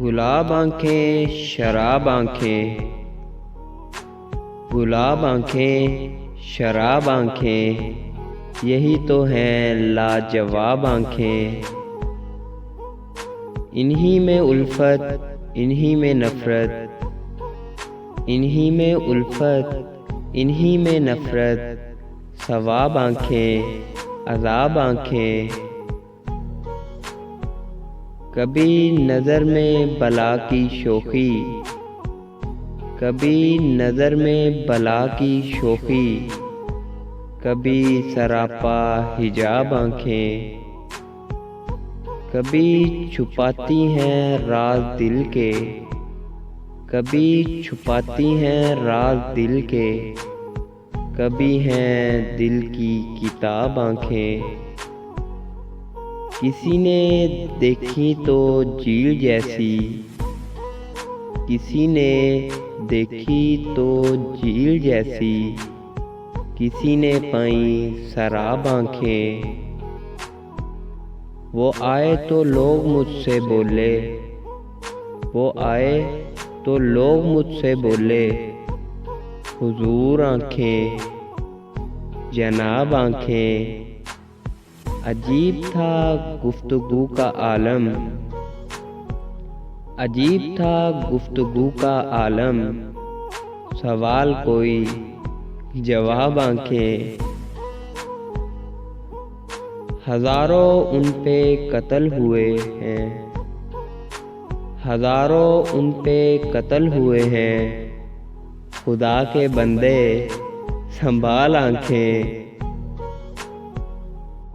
گلاب آنکھیں شراب آنکھیں، گلاب آنکھیں شراب آنکھیں، یہی تو ہیں لاجواب آنکھیں۔ انہی میں الفت انہی میں نفرت، انہی میں الفت انہی میں نفرت، ثواب آنکھیں عذاب آنکھیں۔ کبھی نظر میں بلا کی شوخی، کبھی نظر میں بلا کی شوخی، کبھی سراپا حجاب آنکھیں۔ کبھی چھپاتی ہیں راز دل کے، کبھی چھپاتی ہیں راز دل کے، کبھی ہیں دل کی کتاب آنکھیں۔ کسی نے دیکھی تو جھیل جیسی، کسی نے دیکھی تو جھیل جیسی، کسی نے پائیں سراب آنکھیں۔ وہ آئے تو لوگ مجھ سے بولے، وہ آئے تو لوگ مجھ سے بولے، حضور آنکھیں جناب آنکھیں۔ عجیب تھا گفتگو کا عالم، عجیب تھا گفتگو کا عالم، سوال کوئی جواب آنکھیں۔ ہزاروں ان پہ قتل ہوئے ہیں، ہزاروں ان پہ قتل ہوئے ہیں، خدا کے بندے سنبھال آنکھیں۔